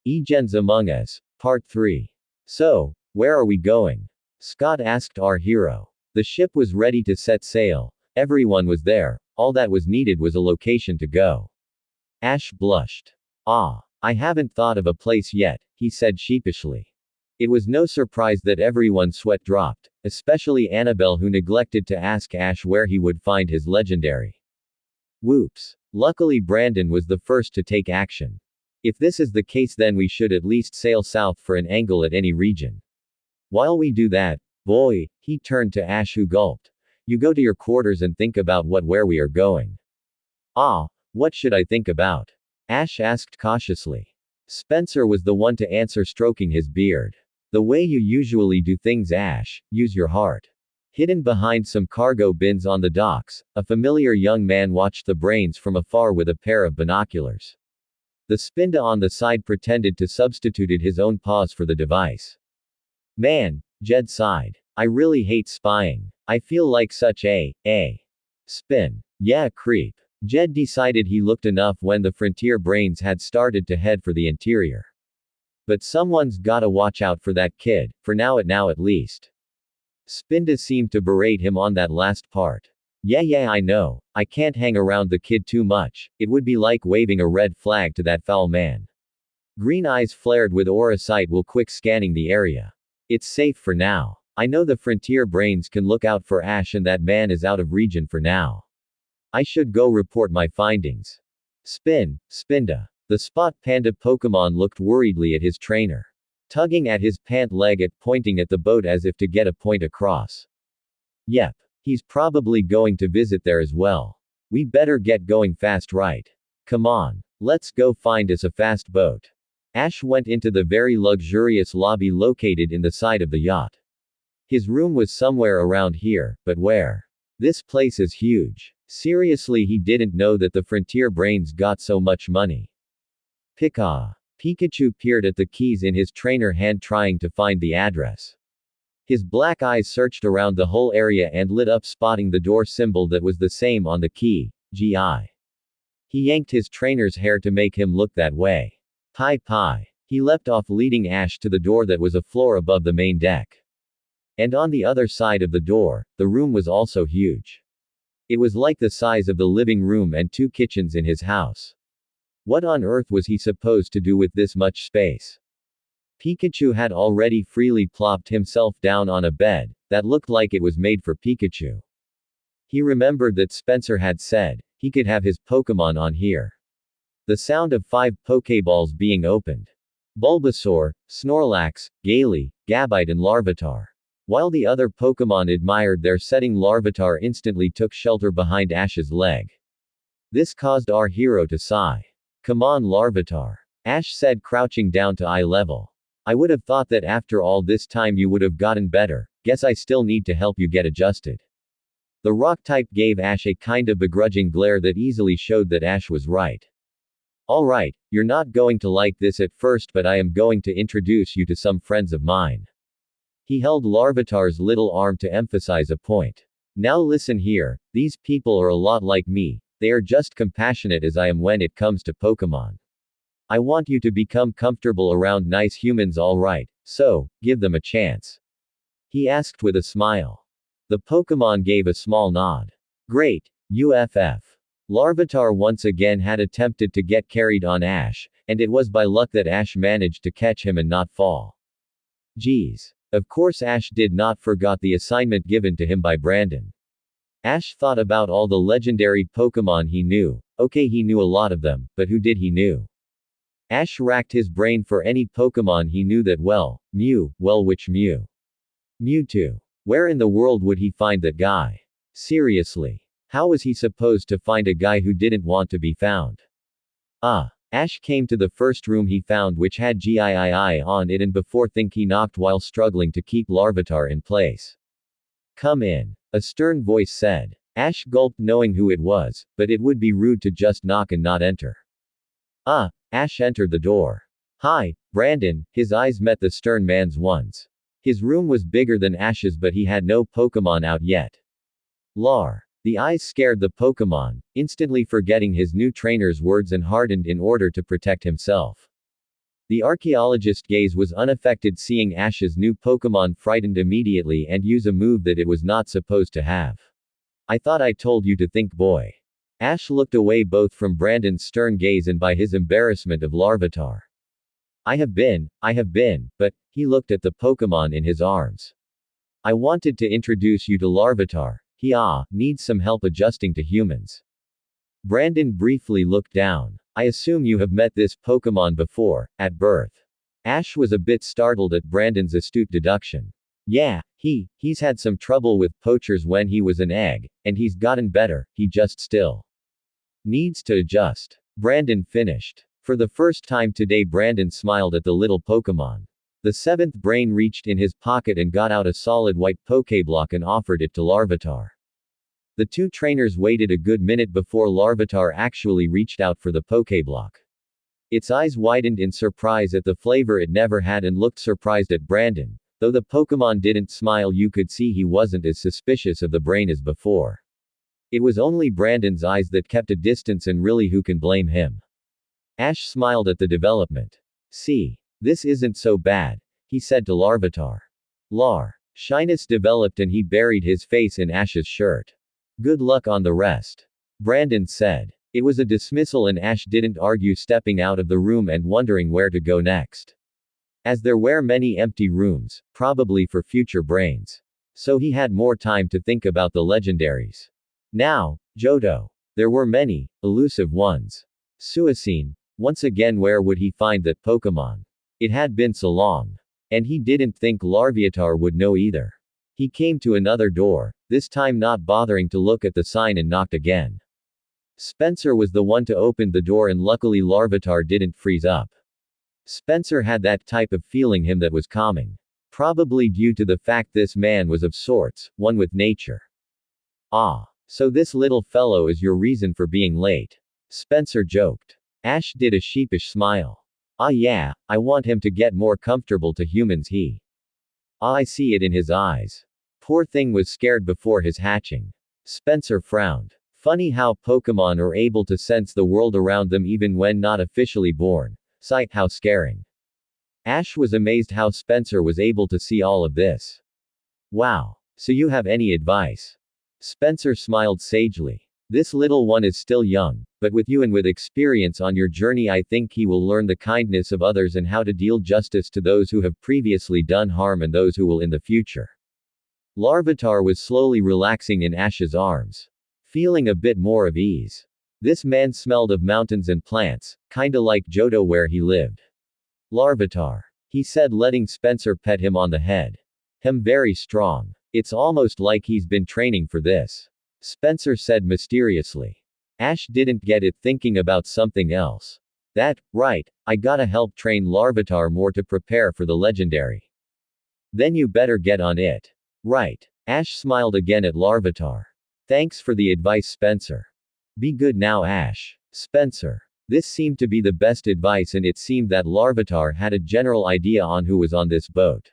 Legends Among Us, Part 3. So, where are we going? Scott asked our hero. The ship was ready to set sail. Everyone was there. All that was needed was a location to go. Ash blushed. I haven't thought of a place yet, he said sheepishly. It was no surprise that everyone's sweat dropped, especially Anabel, who neglected to ask Ash where he would find his legendary. Whoops. Luckily Brandon was the first to take action. If this is the case, then we should at least sail south for an angle at any region. While we do that, boy, he turned to Ash, who gulped. You go to your quarters and think about where we are going. What should I think about? Ash asked cautiously. Spencer was the one to answer, stroking his beard. The way you usually do things, Ash, use your heart. Hidden behind some cargo bins on the docks, a familiar young man watched the brains from afar with a pair of binoculars. The Spinda on the side pretended to substituted his own paws for the device. Man, Jed sighed. I really hate spying. I feel like such a spin. Yeah, creep. Jed decided he looked enough when the frontier brains had started to head for the interior. But someone's gotta watch out for that kid, for now at least. Spinda seemed to berate him on that last part. Yeah, I know. I can't hang around the kid too much. It would be like waving a red flag to that foul man. Green eyes flared with aura sight while quick scanning the area. It's safe for now. I know the frontier brains can look out for Ash, and that man is out of region for now. I should go report my findings. Spinda. The Spot Panda Pokémon looked worriedly at his trainer. Tugging at his pant leg pointing at the boat as if to get a point across. Yep. He's probably going to visit there as well. We better get going fast, right? Come on. Let's go find us a fast boat. Ash went into the very luxurious lobby located in the side of the yacht. His room was somewhere around here, but where? This place is huge. Seriously, he didn't know that the frontier brains got so much money. Pikachu peered at the keys in his trainer hand, trying to find the address. His black eyes searched around the whole area and lit up, spotting the door symbol that was the same on the key, GI. He yanked his trainer's hair to make him look that way. Pie. He leapt off, leading Ash to the door that was a floor above the main deck. And on the other side of the door, the room was also huge. It was like the size of the living room and 2 kitchens in his house. What on earth was he supposed to do with this much space? Pikachu had already freely plopped himself down on a bed that looked like it was made for Pikachu. He remembered that Spencer had said he could have his Pokémon on here. The sound of 5 Pokéballs being opened. Bulbasaur, Snorlax, Gaily, Gabite and Larvitar. While the other Pokémon admired their setting, Larvitar instantly took shelter behind Ash's leg. This caused our hero to sigh. Come on, Larvitar. Ash said, crouching down to eye level. I would have thought that after all this time you would have gotten better. Guess I still need to help you get adjusted. The rock type gave Ash a kind of begrudging glare that easily showed that Ash was right. Alright, you're not going to like this at first, but I am going to introduce you to some friends of mine. He held Larvitar's little arm to emphasize a point. Now listen here, these people are a lot like me. They are just compassionate as I am when it comes to Pokémon. I want you to become comfortable around nice humans, alright, so, give them a chance. He asked with a smile. The Pokémon gave a small nod. Great, UFF. Larvitar once again had attempted to get carried on Ash, and it was by luck that Ash managed to catch him and not fall. Geez. Of course Ash did not forget the assignment given to him by Brandon. Ash thought about all the legendary Pokémon he knew. Okay, he knew a lot of them, but who did he knew? Ash racked his brain for any Pokémon he knew that well. Which Mew? Mewtwo. Where in the world would he find that guy? Seriously. How was he supposed to find a guy who didn't want to be found? Ash came to the first room he found, which had GIII on it, and before think he knocked while struggling to keep Larvitar in place. Come in. A stern voice said. Ash gulped, knowing who it was, but it would be rude to just knock and not enter. Ash entered the door. Hi, Brandon. His eyes met the stern man's ones. His room was bigger than Ash's, but he had no Pokémon out yet. Lar. The eyes scared the Pokémon, instantly forgetting his new trainer's words and hardened in order to protect himself. The archaeologist's gaze was unaffected, seeing Ash's new Pokémon frightened immediately and use a move that it was not supposed to have. I thought I told you to think, boy. Ash looked away both from Brandon's stern gaze and by his embarrassment of Larvitar. I have been, but, he looked at the Pokémon in his arms. I wanted to introduce you to Larvitar. He needs some help adjusting to humans. Brandon briefly looked down. I assume you have met this Pokémon before, at birth. Ash was a bit startled at Brandon's astute deduction. Yeah, he's had some trouble with poachers when he was an egg, and he's gotten better, he just still needs to adjust. Brandon finished. For the first time today, Brandon smiled at the little Pokémon. The seventh brain reached in his pocket and got out a solid white Pokéblock and offered it to Larvitar. The two trainers waited a good minute before Larvitar actually reached out for the Pokéblock. Its eyes widened in surprise at the flavor it never had and looked surprised at Brandon. Though the Pokémon didn't smile, you could see he wasn't as suspicious of the brain as before. It was only Brandon's eyes that kept a distance, and really, who can blame him? Ash smiled at the development. See, this isn't so bad, he said to Larvitar. Shyness developed and he buried his face in Ash's shirt. Good luck on the rest, Brandon said. It was a dismissal and Ash didn't argue, stepping out of the room and wondering where to go next. As there were many empty rooms, probably for future brains. So he had more time to think about the legendaries. Now, Johto. There were many, elusive ones. Suicune. Once again, where would he find that Pokémon? It had been so long. And he didn't think Larvitar would know either. He came to another door, this time not bothering to look at the sign, and knocked again. Spencer was the one to open the door, and luckily Larvitar didn't freeze up. Spencer had that type of feeling him that was calming. Probably due to the fact this man was of sorts, one with nature. So this little fellow is your reason for being late? Spencer joked. Ash did a sheepish smile. Yeah, I want him to get more comfortable to humans. I see it in his eyes. Poor thing was scared before his hatching. Spencer frowned. Funny how Pokémon are able to sense the world around them even when not officially born. Sight, how scaring. Ash was amazed how Spencer was able to see all of this. Wow. So you have any advice? Spencer smiled sagely. This little one is still young, but with you and with experience on your journey, I think he will learn the kindness of others and how to deal justice to those who have previously done harm and those who will in the future. Larvitar was slowly relaxing in Ash's arms, feeling a bit more of ease. This man smelled of mountains and plants, kinda like Johto where he lived. Larvitar, he said, letting Spencer pet him on the head. Very strong. It's almost like he's been training for this, Spencer said mysteriously. Ash didn't get it, thinking about something else. Right, I gotta help train Larvitar more to prepare for the legendary. Then you better get on it. Right. Ash smiled again at Larvitar. Thanks for the advice, Spencer. Be good now, Ash. Spencer. This seemed to be the best advice, and it seemed that Larvitar had a general idea on who was on this boat.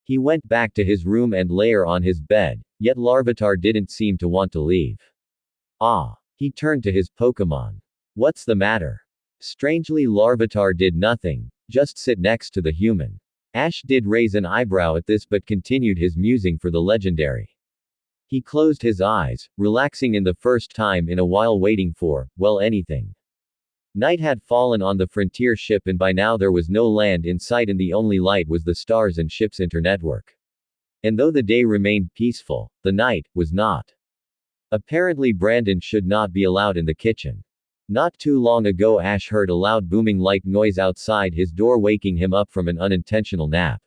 He went back to his room and lay on his bed, yet Larvitar didn't seem to want to leave. He turned to his Pokémon. What's the matter? Strangely, Larvitar did nothing, just sit next to the human. Ash did raise an eyebrow at this but continued his musing for the legendary. He closed his eyes, relaxing in the first time in a while, waiting for, well, anything. Night had fallen on the frontier ship, and by now there was no land in sight, and the only light was the stars and ship's internetwork. And though the day remained peaceful, the night was not. Apparently Brandon should not be allowed in the kitchen. Not too long ago Ash heard a loud booming light noise outside his door, waking him up from an unintentional nap.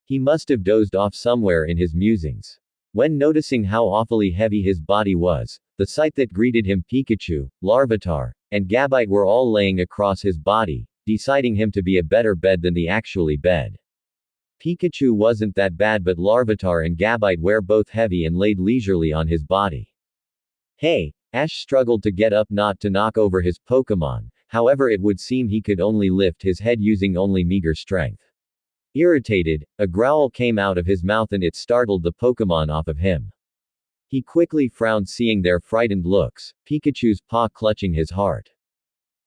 He must have dozed off somewhere in his musings. When noticing how awfully heavy his body was, the sight that greeted him, Pikachu, Larvitar, and Gabite were all laying across his body, deciding him to be a better bed than the actually bed. Pikachu wasn't that bad, but Larvitar and Gabite were both heavy and laid leisurely on his body. Hey! Ash struggled to get up not to knock over his Pokémon, however it would seem he could only lift his head using only meager strength. Irritated, a growl came out of his mouth and it startled the Pokémon off of him. He quickly frowned, seeing their frightened looks, Pikachu's paw clutching his heart.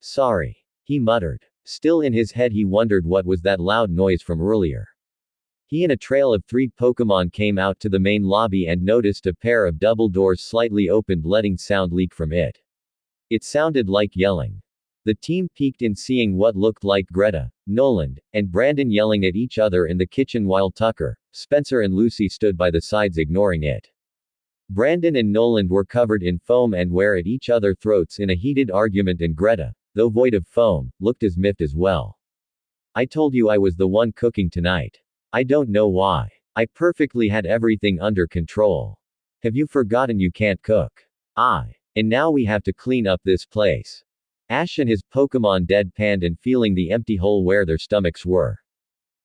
Sorry, he muttered. Still in his head he wondered what was that loud noise from earlier. He and a trail of 3 Pokémon came out to the main lobby and noticed a pair of double doors slightly opened, letting sound leak from it. It sounded like yelling. The team peeked in, seeing what looked like Greta, Noland, and Brandon yelling at each other in the kitchen while Tucker, Spencer and Lucy stood by the sides ignoring it. Brandon and Noland were covered in foam and were at each other's throats in a heated argument, and Greta, though void of foam, looked as miffed as well. I told you I was the one cooking tonight. I don't know why. I perfectly had everything under control. Have you forgotten you can't cook? And now we have to clean up this place. Ash and his Pokémon deadpanned and feeling the empty hole where their stomachs were.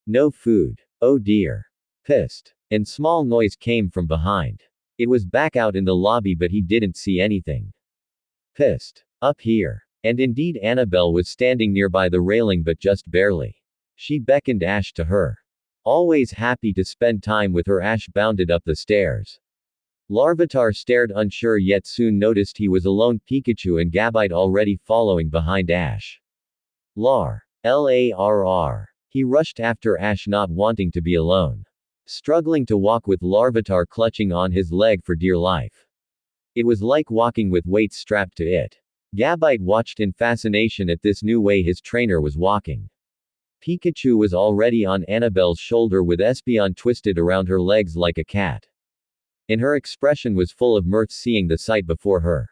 No food. Oh dear. Pissed. And small noise came from behind. It was back out in the lobby, but he didn't see anything. Pissed. Up here. And indeed Anabel was standing nearby the railing, but just barely. She beckoned Ash to her. Always happy to spend time with her, Ash bounded up the stairs. Larvitar stared unsure, yet soon noticed he was alone. Pikachu and Gabite already following behind Ash. Larr. He rushed after Ash, not wanting to be alone. Struggling to walk with Larvitar clutching on his leg for dear life. It was like walking with weights strapped to it. Gabite watched in fascination at this new way his trainer was walking. Pikachu was already on Anabel's shoulder with Espeon twisted around her legs like a cat. And her expression was full of mirth seeing the sight before her.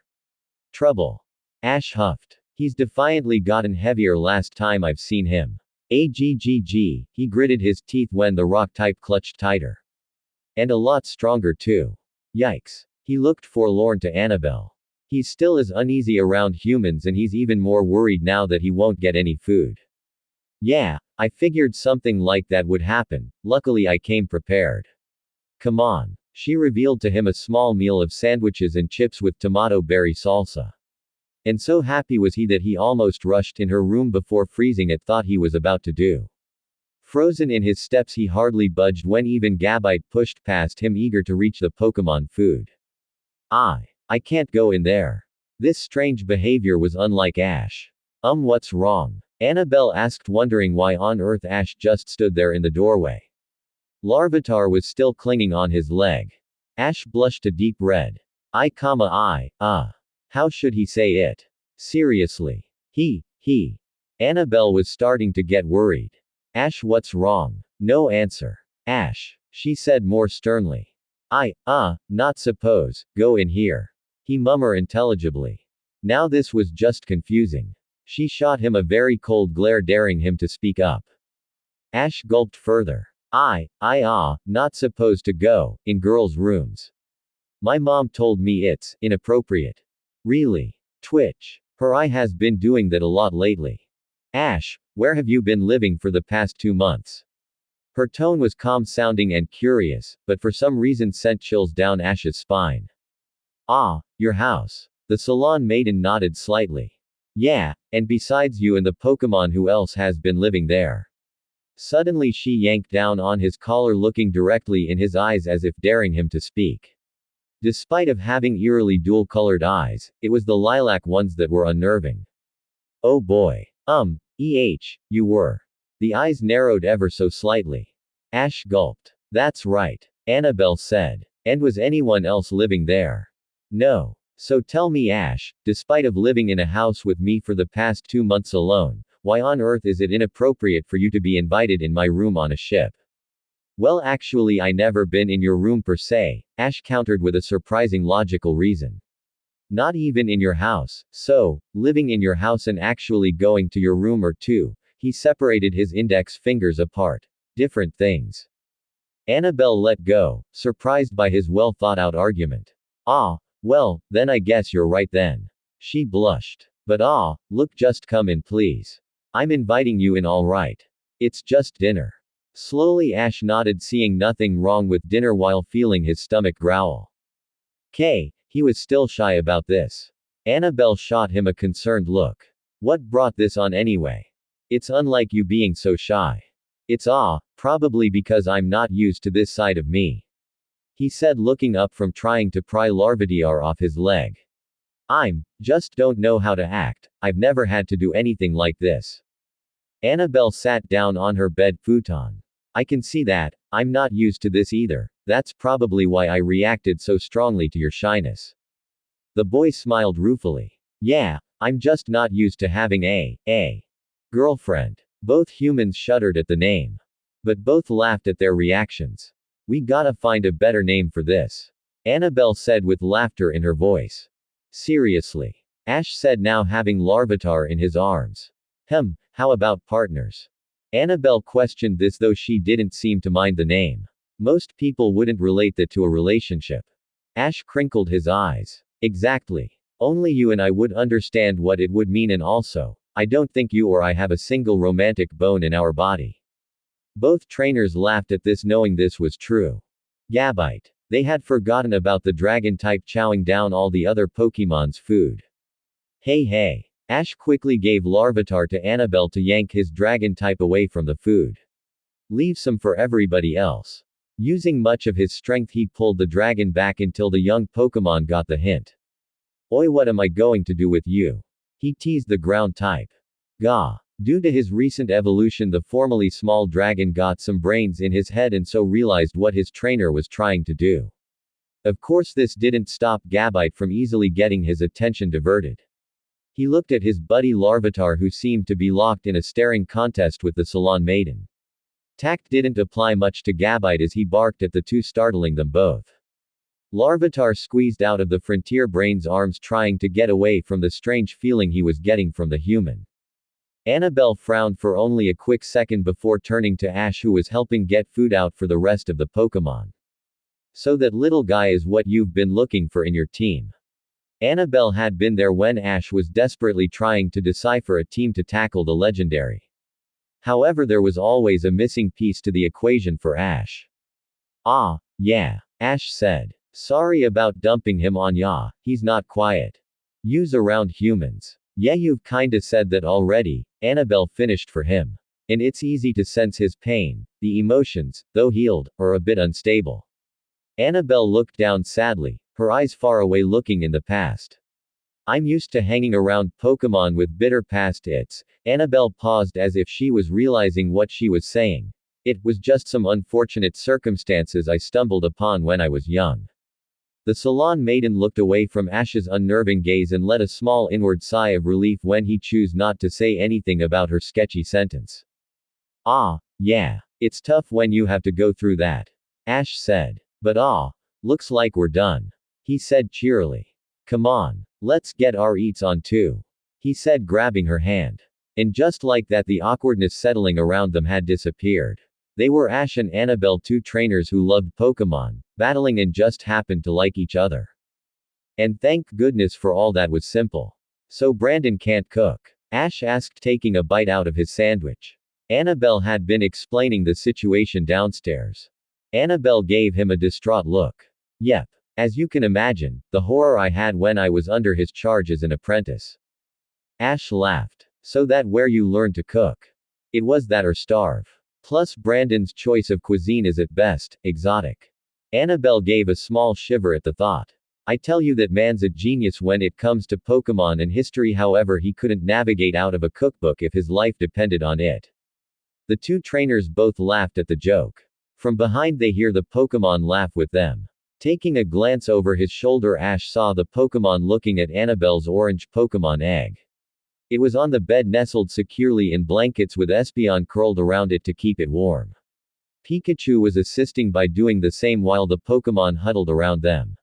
Trouble. Ash huffed. He's defiantly gotten heavier last time I've seen him. Aggg, he gritted his teeth when the rock type clutched tighter. And a lot stronger too. Yikes. He looked forlorn to Anabel. He's still as uneasy around humans, and he's even more worried now that he won't get any food. Yeah, I figured something like that would happen, luckily I came prepared. Come on. She revealed to him a small meal of sandwiches and chips with tomato berry salsa. And so happy was he that he almost rushed in her room before freezing at thought he was about to do. Frozen in his steps, he hardly budged when even Gabite pushed past him, eager to reach the Pokémon food. I can't go in there. This strange behavior was unlike Ash. What's wrong? Anabel asked, wondering why on earth Ash just stood there in the doorway. Larvitar was still clinging on his leg. Ash blushed a deep red. How should he say it? Seriously. Anabel was starting to get worried. Ash, what's wrong? No answer. Ash, she said more sternly. Not suppose, go in here. He murmured intelligibly. Now this was just confusing. She shot him a very cold glare, daring him to speak up. Ash gulped further. Not supposed to go in girls' rooms. My mom told me it's inappropriate. Really? Twitch. Her eye has been doing that a lot lately. Ash, where have you been living for the past 2 months? Her tone was calm sounding and curious, but for some reason sent chills down Ash's spine. Your house. The salon maiden nodded slightly. Yeah, and besides you and the Pokémon, who else has been living there? Suddenly she yanked down on his collar, looking directly in his eyes as if daring him to speak. Despite of having eerily dual-colored eyes, it was the lilac ones that were unnerving. Oh boy. You were. The eyes narrowed ever so slightly. Ash gulped. That's right. Anabel said. And was anyone else living there? No. So tell me, Ash, despite of living in a house with me for the past 2 months alone, why on earth is it inappropriate for you to be invited in my room on a ship? Well, actually I never been in your room per se, Ash countered with a surprising logical reason. Not even in your house, so, living in your house and actually going to your room are two. He separated his index fingers apart. Different things. Anabel let go, surprised by his well-thought-out argument. Well, then I guess you're right then. She blushed. But look, just come in please. I'm inviting you in, all right. It's just dinner. Slowly Ash nodded, seeing nothing wrong with dinner while feeling his stomach growl. He was still shy about this. Anabel shot him a concerned look. What brought this on anyway? It's unlike you being so shy. It's probably because I'm not used to this side of me. He said, looking up from trying to pry Larvitar off his leg. Just don't know how to act. I've never had to do anything like this. Anabel sat down on her bed futon. I can see that. I'm not used to this either. That's probably why I reacted so strongly to your shyness. The boy smiled ruefully. Yeah, I'm just not used to having a girlfriend. Both humans shuddered at the name. But both laughed at their reactions. We gotta find a better name for this. Anabel said with laughter in her voice. Seriously. Ash said, now having Larvitar in his arms. How about partners? Anabel questioned this, though she didn't seem to mind the name. Most people wouldn't relate that to a relationship. Ash crinkled his eyes. Exactly. Only you and I would understand what it would mean, and also, I don't think you or I have a single romantic bone in our body. Both trainers laughed at this, knowing this was true. Gabite. They had forgotten about the dragon type chowing down all the other Pokemon's food. Hey. Ash quickly gave Larvitar to Anabel to yank his dragon type away from the food. Leave some for everybody else. Using much of his strength, he pulled the dragon back until the young Pokemon got the hint. Oi, what am I going to do with you? He teased the ground type. Gah. Due to his recent evolution, the formerly small dragon got some brains in his head and so realized what his trainer was trying to do. Of course, this didn't stop Gabite from easily getting his attention diverted. He looked at his buddy Larvitar, who seemed to be locked in a staring contest with the Salon Maiden. Tact didn't apply much to Gabite as he barked at the two, startling them both. Larvitar squeezed out of the Frontier Brain's arms, trying to get away from the strange feeling he was getting from the human. Anabel frowned for only a quick second before turning to Ash, who was helping get food out for the rest of the Pokemon. So that little guy is what you've been looking for in your team. Anabel had been there when Ash was desperately trying to decipher a team to tackle the legendary. However, there was always a missing piece to the equation for Ash. Ah, yeah, Ash said. Sorry about dumping him on ya, he's not quiet. Use around humans. Yeah, you've kinda said that already, Anabel finished for him. And it's easy to sense his pain. The emotions, though healed, are a bit unstable. Anabel looked down sadly, her eyes far away, looking in the past. I'm used to hanging around Pokemon with bitter past its. Anabel paused as if she was realizing what she was saying. It was just some unfortunate circumstances I stumbled upon when I was young. The Salon Maiden looked away from Ash's unnerving gaze and let a small inward sigh of relief when he chose not to say anything about her sketchy sentence. Ah, yeah. It's tough when you have to go through that. Ash said. But looks like we're done. He said cheerily. Come on. Let's get our eats on too. He said, grabbing her hand. And just like that, the awkwardness settling around them had disappeared. They were Ash and Anabel, two trainers who loved Pokemon, battling and just happened to like each other. And thank goodness for all that was simple. So Brandon can't cook? Ash asked, taking a bite out of his sandwich. Anabel had been explaining the situation downstairs. Anabel gave him a distraught look. Yep. As you can imagine, the horror I had when I was under his charge as an apprentice. Ash laughed. So that where you learned to cook? It was that or starve. Plus Brandon's choice of cuisine is at best exotic. Anabel gave a small shiver at the thought. I tell you that man's a genius when it comes to Pokemon and history, however he couldn't navigate out of a cookbook if his life depended on it. The two trainers both laughed at the joke. From behind they hear the Pokemon laugh with them. Taking a glance over his shoulder, Ash saw the Pokemon looking at Anabel's orange Pokemon egg. It was on the bed, nestled securely in blankets with Espeon curled around it to keep it warm. Pikachu was assisting by doing the same while the Pokemon huddled around them.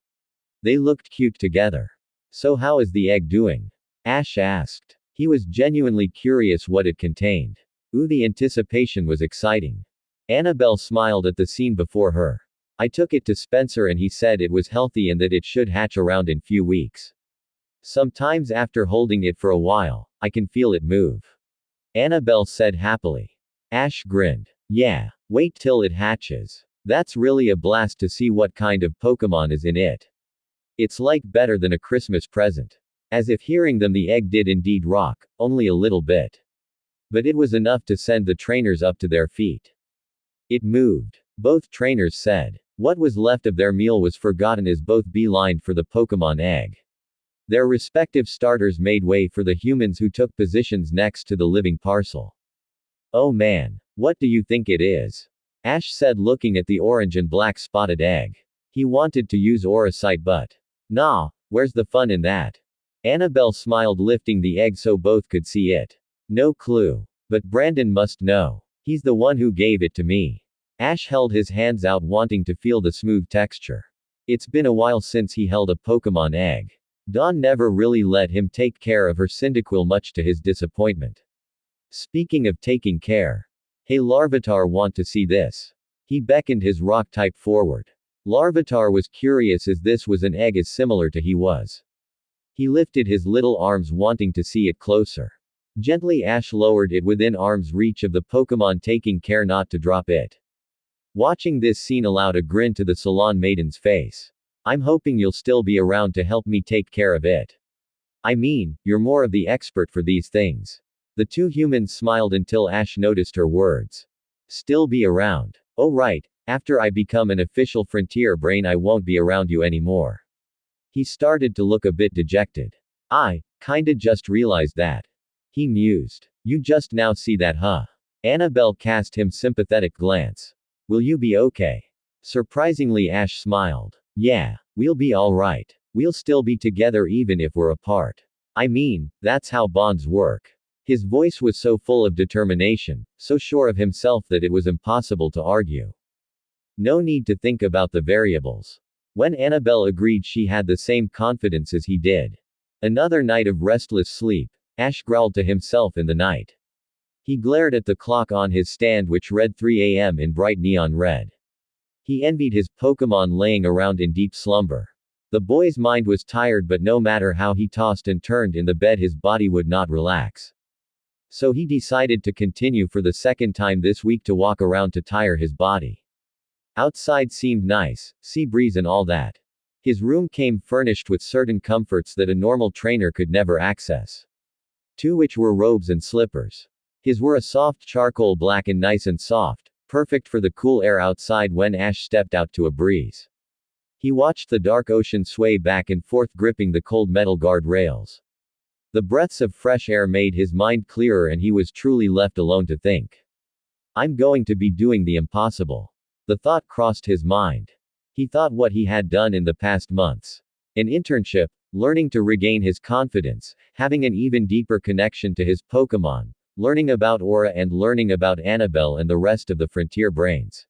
They looked cute together. So how is the egg doing? Ash asked. He was genuinely curious what it contained. Ooh, the anticipation was exciting. Anabel smiled at the scene before her. I took it to Spencer and he said it was healthy and that it should hatch around in few weeks. Sometimes after holding it for a while, I can feel it move. Anabel said happily. Ash grinned. Yeah, wait till it hatches. That's really a blast to see what kind of Pokemon is in it. It's like better than a Christmas present. As if hearing them, the egg did indeed rock, only a little bit. But it was enough to send the trainers up to their feet. It moved. Both trainers said. What was left of their meal was forgotten as both beelined for the Pokemon egg. Their respective starters made way for the humans who took positions next to the living parcel. Oh man. What do you think it is? Ash said, looking at the orange and black spotted egg. He wanted to use Auracite, but nah, where's the fun in that? Anabel smiled, lifting the egg so both could see it. No clue. But Brandon must know. He's the one who gave it to me. Ash held his hands out, wanting to feel the smooth texture. It's been a while since he held a Pokémon egg. Dawn never really let him take care of her Cyndaquil, much to his disappointment. Speaking of taking care. Hey Larvitar, want to see this? He beckoned his rock type forward. Larvitar was curious, as this was an egg as similar to he was. He lifted his little arms, wanting to see it closer. Gently Ash lowered it within arm's reach of the Pokémon, taking care not to drop it. Watching this scene allowed a grin to the salon maiden's face. I'm hoping you'll still be around to help me take care of it. I mean, you're more of the expert for these things. The two humans smiled until Ash noticed her words. Still be around. Oh right, after I become an official Frontier Brain I won't be around you anymore. He started to look a bit dejected. I kinda just realized that. He mused. You just now see that, huh? Anabel cast him sympathetic glance. Will you be okay? Surprisingly Ash smiled. Yeah, we'll be alright. We'll still be together even if we're apart. I mean, that's how bonds work. His voice was so full of determination, so sure of himself that it was impossible to argue. No need to think about the variables. When Anabel agreed, she had the same confidence as he did. Another night of restless sleep. Ash growled to himself in the night. He glared at the clock on his stand, which read 3 a.m. in bright neon red. He envied his Pokémon laying around in deep slumber. The boy's mind was tired, but no matter how he tossed and turned in the bed, his body would not relax. So he decided to continue for the second time this week to walk around to tire his body. Outside seemed nice, sea breeze and all that. His room came furnished with certain comforts that a normal trainer could never access. Two which were robes and slippers. His were a soft charcoal black and nice and soft, perfect for the cool air outside when Ash stepped out to a breeze. He watched the dark ocean sway back and forth, gripping the cold metal guard rails. The breaths of fresh air made his mind clearer, and he was truly left alone to think. I'm going to be doing the impossible. The thought crossed his mind. He thought what he had done in the past months. An internship, learning to regain his confidence, having an even deeper connection to his Pokémon, learning about Aura and learning about Anabel and the rest of the Frontier Brains.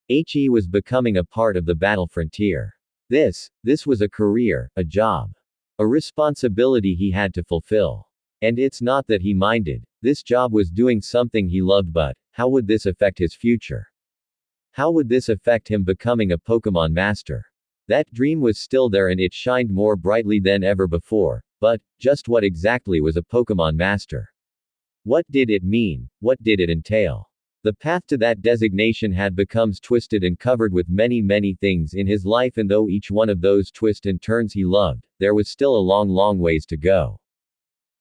He was becoming a part of the battle frontier. This was a career, a job. A responsibility he had to fulfill. And it's not that he minded. This job was doing something he loved, but how would this affect his future? How would this affect him becoming a Pokémon master? That dream was still there, and it shined more brightly than ever before. But just what exactly was a Pokémon master? What did it mean? What did it entail? The path to that designation had become twisted and covered with many things in his life, and though each one of those twists and turns he loved, there was still a long ways to go.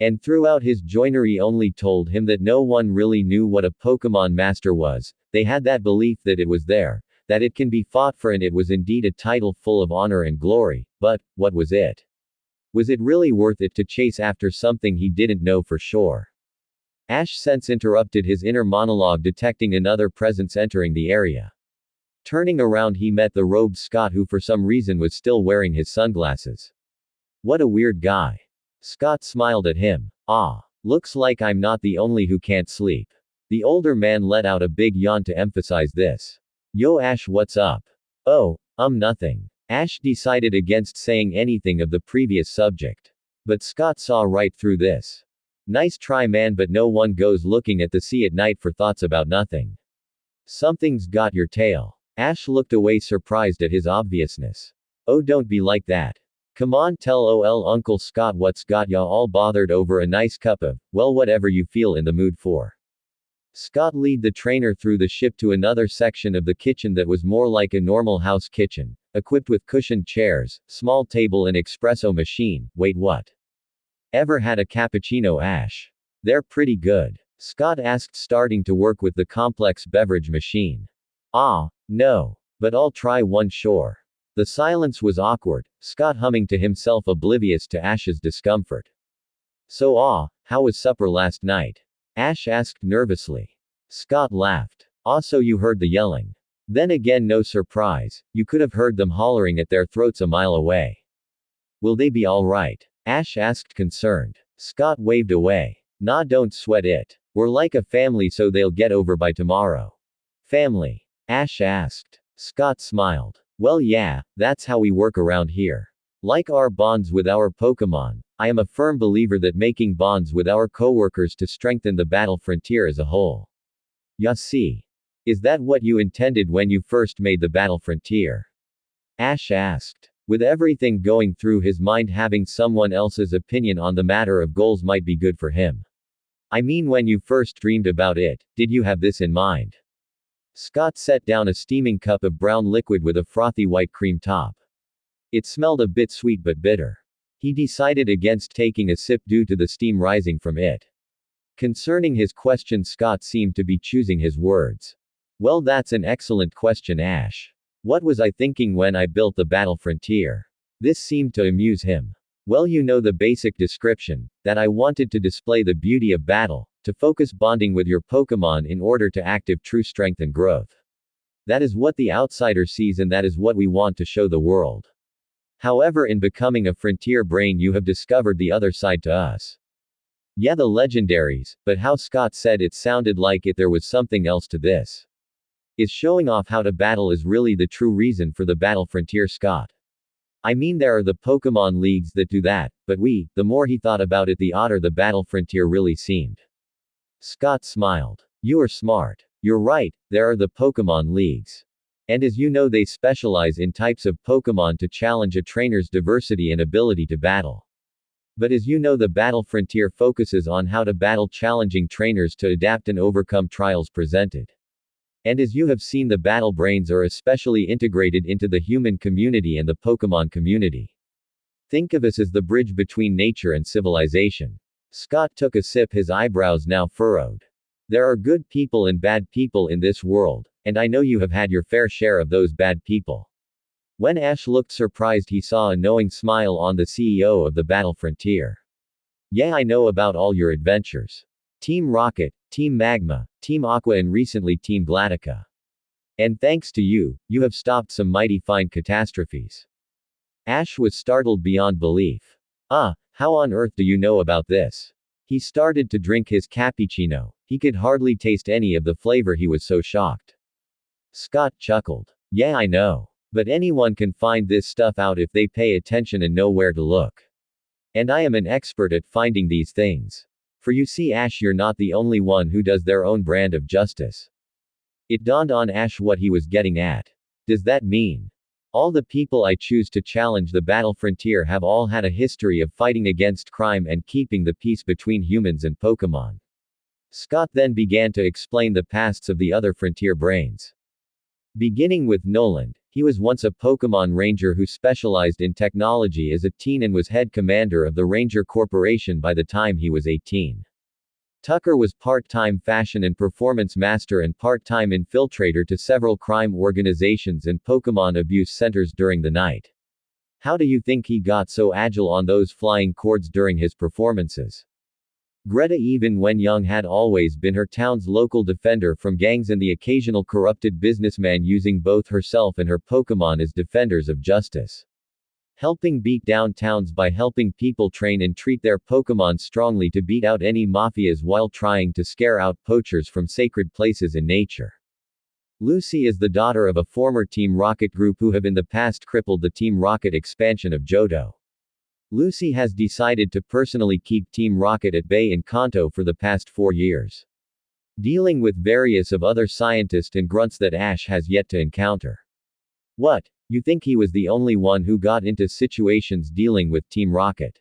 And throughout his joinery only told him that no one really knew what a Pokémon master was. They had that belief that it was there, that it can be fought for, and it was indeed a title full of honor and glory, but what was it? Was it really worth it to chase after something he didn't know for sure? Ash's sense interrupted his inner monologue, detecting another presence entering the area. Turning around, he met the robed Scott, who for some reason was still wearing his sunglasses. What a weird guy. Scott smiled at him. Ah, looks like I'm not the only who can't sleep. The older man let out a big yawn to emphasize this. Yo Ash, what's up? Oh, nothing. Ash decided against saying anything of the previous subject. But Scott saw right through this. Nice try, man, but no one goes looking at the sea at night for thoughts about nothing. Something's got your tail. Ash looked away, surprised at his obviousness. Oh, don't be like that. Come on, tell Uncle Scott what's got ya all bothered over a nice cup of, well, whatever you feel in the mood for. Scott led the trainer through the ship to another section of the kitchen that was more like a normal house kitchen, equipped with cushioned chairs, small table and espresso machine. Wait, what? Ever had a cappuccino, Ash? They're pretty good. Scott asked, starting to work with the complex beverage machine. Ah, no. But I'll try one, sure. The silence was awkward, Scott humming to himself, oblivious to Ash's discomfort. So, how was supper last night? Ash asked nervously. Scott laughed. Also, you heard the yelling. Then again, no surprise, you could have heard them hollering at their throats a mile away. Will they be alright? Ash asked, concerned. Scott waved away. Nah, don't sweat it. We're like a family, so they'll get over by tomorrow. Family? Ash asked. Scott smiled. Well, yeah, that's how we work around here. Like our bonds with our Pokémon, I am a firm believer that making bonds with our coworkers to strengthen the battle frontier as a whole. Ya see. Is that what you intended when you first made the battle frontier? Ash asked. With everything going through his mind, having someone else's opinion on the matter of goals might be good for him. I mean, when you first dreamed about it, did you have this in mind? Scott set down a steaming cup of brown liquid with a frothy white cream top. It smelled a bit sweet but bitter. He decided against taking a sip due to the steam rising from it. Concerning his question, Scott seemed to be choosing his words. Well, that's an excellent question, Ash. What was I thinking when I built the battle frontier? This seemed to amuse him. Well, you know the basic description, that I wanted to display the beauty of battle, to focus bonding with your Pokémon in order to active true strength and growth. That is what the outsider sees, and that is what we want to show the world. However, in becoming a frontier brain, you have discovered the other side to us. Yeah, the legendaries, but how Scott said it sounded like there was something else to this. Is showing off how to battle is really the true reason for the battle frontier, Scott. I mean, there are the Pokémon leagues that do that, but the more he thought about it, the odder the battle frontier really seemed. Scott smiled. You are smart. You're right, there are the Pokémon leagues. And as you know, they specialize in types of Pokémon to challenge a trainer's diversity and ability to battle. But as you know, the battle frontier focuses on how to battle challenging trainers to adapt and overcome trials presented. And as you have seen, the battle brains are especially integrated into the human community and the Pokémon community. Think of us as the bridge between nature and civilization. Scott took a sip, his eyebrows now furrowed. There are good people and bad people in this world, and I know you have had your fair share of those bad people. When Ash looked surprised, he saw a knowing smile on the CEO of the battle frontier. Yeah, I know about all your adventures. Team Rocket, Team Magma, Team Aqua, and recently Team Glatica. And thanks to you, you have stopped some mighty fine catastrophes. Ash was startled beyond belief. How on earth do you know about this? He started to drink his cappuccino. He could hardly taste any of the flavor, he was so shocked. Scott chuckled. Yeah, I know. But anyone can find this stuff out if they pay attention and know where to look. And I am an expert at finding these things. For you see, Ash, you're not the only one who does their own brand of justice. It dawned on Ash what he was getting at. Does that mean all the people I choose to challenge the battle frontier have all had a history of fighting against crime and keeping the peace between humans and Pokémon? Scott then began to explain the pasts of the other frontier brains. Beginning with Noland, he was once a Pokémon ranger who specialized in technology as a teen and was head commander of the Ranger Corporation by the time he was 18. Tucker was part-time fashion and performance master and part-time infiltrator to several crime organizations and Pokémon abuse centers during the night. How do you think he got so agile on those flying cords during his performances? Greta, even when young, had always been her town's local defender from gangs and the occasional corrupted businessman, using both herself and her Pokémon as defenders of justice. Helping beat down towns by helping people train and treat their Pokémon strongly to beat out any mafias while trying to scare out poachers from sacred places in nature. Lucy is the daughter of a former Team Rocket group who have in the past crippled the Team Rocket expansion of Johto. Lucy has decided to personally keep Team Rocket at bay in Kanto for the past 4 years. Dealing with various of other scientists and grunts that Ash has yet to encounter. What? You think he was the only one who got into situations dealing with Team Rocket?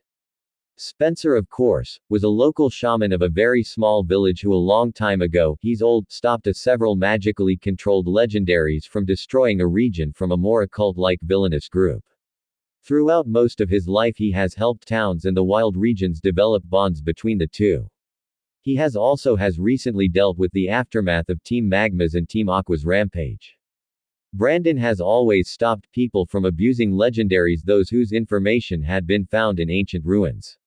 Spencer, of course, was a local shaman of a very small village who a long time ago, he's old, stopped several magically controlled legendaries from destroying a region from a more occult-like villainous group. Throughout most of his life, he has helped towns and the wild regions develop bonds between the two. He has recently dealt with the aftermath of Team Magma's and Team Aqua's rampage. Brandon has always stopped people from abusing legendaries, those whose information had been found in ancient ruins.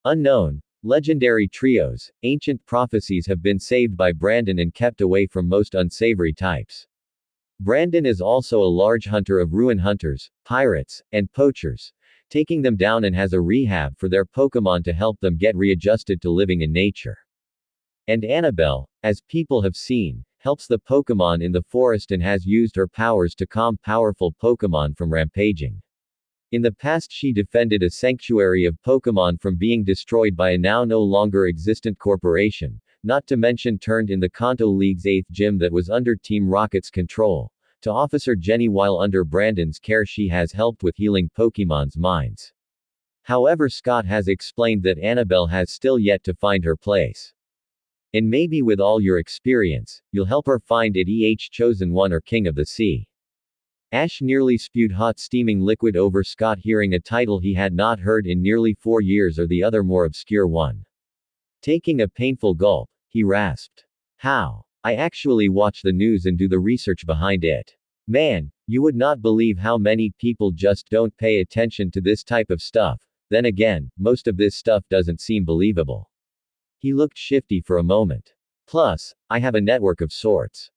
Unknown, Legendary trios, ancient prophecies have been saved by Brandon and kept away from most unsavory types. Brandon is also a large hunter of ruin hunters, pirates, and poachers, taking them down and has a rehab for their Pokémon to help them get readjusted to living in nature. And Anabel, as people have seen, helps the Pokémon in the forest and has used her powers to calm powerful Pokémon from rampaging. In the past she defended a sanctuary of Pokémon from being destroyed by a now no longer existent corporation, not to mention turned in the Kanto League's 8th gym that was under Team Rocket's control, to Officer Jenny while under Brandon's care she has helped with healing Pokémon's minds. However, Scott has explained that Anabel has still yet to find her place. And maybe with all your experience, you'll help her find it. Chosen One or King of the Sea. Ash nearly spewed hot steaming liquid over Scott hearing a title he had not heard in nearly 4 years or the other more obscure one. Taking a painful gulp, he rasped. How? I actually watch the news and do the research behind it. Man, you would not believe how many people just don't pay attention to this type of stuff. Then again, most of this stuff doesn't seem believable. He looked shifty for a moment. Plus, I have a network of sorts.